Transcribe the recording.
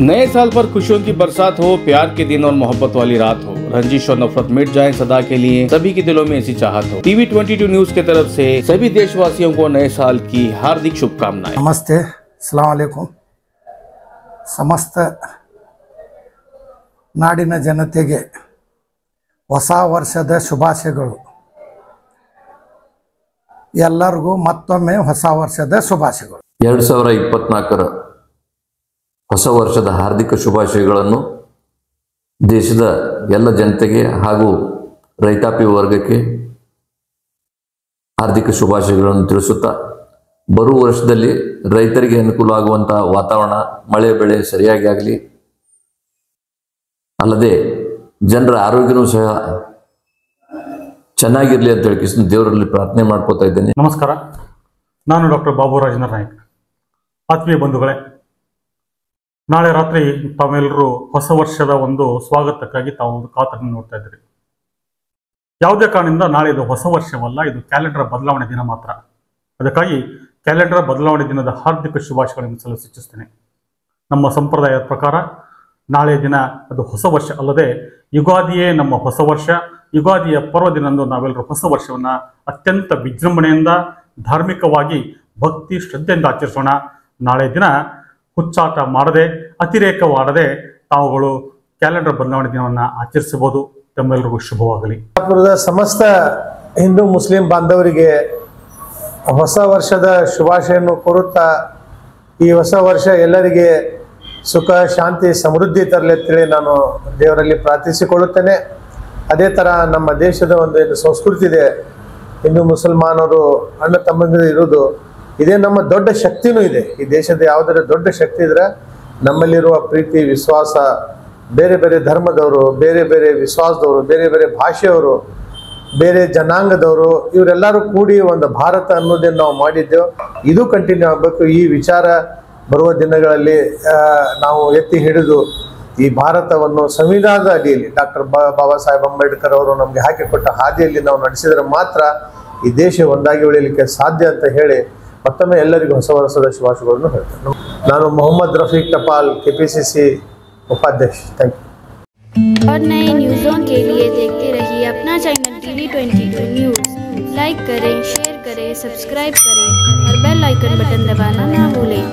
नए साल पर खुशियों की बरसात हो, प्यार के दिन और मोहब्बत वाली रात हो, रंजिश और नफरत मिट जाएं सदा के लिए, सभी के दिलों में ऐसी चाहत हो। टीवी 22 न्यूज के तरफ से सभी देशवासियों को नए साल की हार्दिक शुभकामनाएं। नमस्ते, अस्ಸಲಾಮು ಅಲೈಕುಂ। ಸಮಸ್ತ ನಾಡಿನ ಜನತೆಗೆ ಹೊಸ ವರ್ಷದ ಶುಭಾಶಯಗಳು। ಎಲ್ಲರಿಗೂ ಮತ್ತೊಮ್ಮೆ ಹೊಸ ವರ್ಷದ ಶುಭಾಶಯಗಳು। 2024ರ ಹೊಸ ವರ್ಷದ ಹಾರ್ದಿಕ ಶುಭಾಶಯಗಳನ್ನು ದೇಶದ ಎಲ್ಲ ಜನತೆಗೆ ಹಾಗೂ ರೈತಾಪಿ ವರ್ಗಕ್ಕೆ ಹಾರ್ದಿಕ ಶುಭಾಶಯಗಳನ್ನು ತಿಳಿಸುತ್ತಾ, ಬರುವ ವರ್ಷದಲ್ಲಿ ರೈತರಿಗೆ ಅನುಕೂಲ ಆಗುವಂಥ ವಾತಾವರಣ, ಮಳೆ ಬೆಳೆ ಸರಿಯಾಗಿ ಆಗಲಿ, ಅಲ್ಲದೆ ಜನರ ಆರೋಗ್ಯನೂ ಸಹ ಚೆನ್ನಾಗಿರಲಿ ಅಂತ ಹೇಳಿ ದೇವರಲ್ಲಿ ಪ್ರಾರ್ಥನೆ ಮಾಡ್ಕೋತಾ ಇದ್ದೇನೆ। ನಮಸ್ಕಾರ, ನಾನು ಡಾಕ್ಟರ್ ಬಾಬು ರಾಜೇಂದ್ರ ನಾಯ್ಕ। ಆತ್ಮೀಯ ಬಂಧುಗಳೇ, ನಾಳೆ ರಾತ್ರಿ ತಾವೆಲ್ಲರೂ ಹೊಸ ವರ್ಷದ ಒಂದು ಸ್ವಾಗತಕ್ಕಾಗಿ ತಾವು ಕಾತರನ್ನು ನೋಡ್ತಾ ಇದ್ದೀರಿ। ಯಾವುದೇ ಕಾರಣದಿಂದ ನಾಳೆ ಇದು ಹೊಸ ವರ್ಷವಲ್ಲ, ಇದು ಕ್ಯಾಲೆಂಡರ್ ಬದಲಾವಣೆ ದಿನ ಮಾತ್ರ। ಅದಕ್ಕಾಗಿ ಕ್ಯಾಲೆಂಡರ್ ಬದಲಾವಣೆ ದಿನದ ಹಾರ್ದಿಕ ಶುಭಾಶಯಗಳನ್ನು ಸಲ್ಲಿಸಿ ಇಚ್ಛಿಸ್ತೇನೆ। ನಮ್ಮ ಸಂಪ್ರದಾಯದ ಪ್ರಕಾರ ನಾಳೆ ದಿನ ಅದು ಹೊಸ ವರ್ಷ ಅಲ್ಲದೆ ಯುಗಾದಿಯೇ ನಮ್ಮ ಹೊಸ ವರ್ಷ। ಯುಗಾದಿಯ ಪರ್ವದಿನಂದು ನಾವೆಲ್ಲರೂ ಹೊಸ ವರ್ಷವನ್ನು ಅತ್ಯಂತ ವಿಜೃಂಭಣೆಯಿಂದ, ಧಾರ್ಮಿಕವಾಗಿ, ಭಕ್ತಿ ಶ್ರದ್ಧೆಯಿಂದ ಆಚರಿಸೋಣ। ನಾಳೆ ದಿನ ಹುಚ್ಚಾಟ ಮಾಡದೆ, ಅತಿರೇಕವಾಡದೆ ತಾವುಗಳು ಕ್ಯಾಲೆಂಡರ್ ಬದಲಾವಣೆ ದಿನವನ್ನು ಆಚರಿಸಬಹುದು। ತಮ್ಮೆಲ್ಲರಿಗೂ ಶುಭವಾಗಲಿ। ಸಮಸ್ತ ಹಿಂದೂ ಮುಸ್ಲಿಂ ಬಾಂಧವರಿಗೆ ಹೊಸ ವರ್ಷದ ಶುಭಾಶಯನ್ನು ಕೋರುತ್ತಾ, ಈ ಹೊಸ ವರ್ಷ ಎಲ್ಲರಿಗೆ ಸುಖ ಶಾಂತಿ ಸಮೃದ್ಧಿ ತರಲಿ ನಾನು ದೇವರಲ್ಲಿ ಪ್ರಾರ್ಥಿಸಿಕೊಳ್ಳುತ್ತೇನೆ। ಅದೇ ಥರ ನಮ್ಮ ದೇಶದ ಒಂದು ಸಂಸ್ಕೃತಿ ಇದೆ, ಹಿಂದೂ ಮುಸಲ್ಮಾನರು ಅಣ್ಣ ತಮ್ಮಂದಿರು ಇರೋದು, ಇದೇ ನಮ್ಮ ದೊಡ್ಡ ಶಕ್ತಿನೂ ಇದೆ। ಈ ದೇಶದ ಯಾವುದರ ದೊಡ್ಡ ಶಕ್ತಿ ಇದ್ರೆ ನಮ್ಮಲ್ಲಿರುವ ಪ್ರೀತಿ ವಿಶ್ವಾಸ, ಬೇರೆ ಬೇರೆ ಧರ್ಮದವರು, ಬೇರೆ ಬೇರೆ ವಿಶ್ವಾಸದವರು, ಬೇರೆ ಬೇರೆ ಭಾಷೆಯವರು, ಬೇರೆ ಜನಾಂಗದವರು, ಇವರೆಲ್ಲರೂ ಕೂಡಿ ಒಂದು ಭಾರತ ಅನ್ನೋದನ್ನು ನಾವು ಮಾಡಿದ್ದೆವು, ಇದು ಕಂಟಿನ್ಯೂ ಆಗಬೇಕು। ಈ ವಿಚಾರ ಬರುವ ದಿನಗಳಲ್ಲಿ ನಾವು ಎತ್ತಿ ಹಿಡಿದು ಈ ಭಾರತವನ್ನು ಸಂವಿಧಾನದ ಅಡಿಯಲ್ಲಿ ಡಾಕ್ಟರ್ ಬಾಬಾ ಸಾಹೇಬ್ ಅಂಬೇಡ್ಕರ್ ಅವರು ನಮಗೆ ಹಾಕಿಕೊಟ್ಟ ಹಾದಿಯಲ್ಲಿ ನಾವು ನಡೆಸಿದರೆ ಮಾತ್ರ ಈ ದೇಶ ಒಂದಾಗಿ ಉಳಿಯಲಿಕ್ಕೆ ಸಾಧ್ಯ ಅಂತ ಹೇಳಿ ಮತ್ತೊಮ್ಮೆ ಎಲ್ಲರಿಗೂ ಹೊಸ ವರ್ಷದ ಶುಭಾಶಯಗಳನ್ನು ಹೇಳ್ತೇನೆ। ನಾನು ಮೊಹಮ್ಮದ್ ರಫೀಕ್ ಟಪಾಲ್, KPCC उपाध्यक्ष। Thank you. और नए न्यूज़ों के लिए देखते रहिए अपना चैनल TV 22 न्यूज़। लाइक करें, शेयर करें, सब्सक्राइब करें और बेल आइकन बटन दबाना ना भूलें।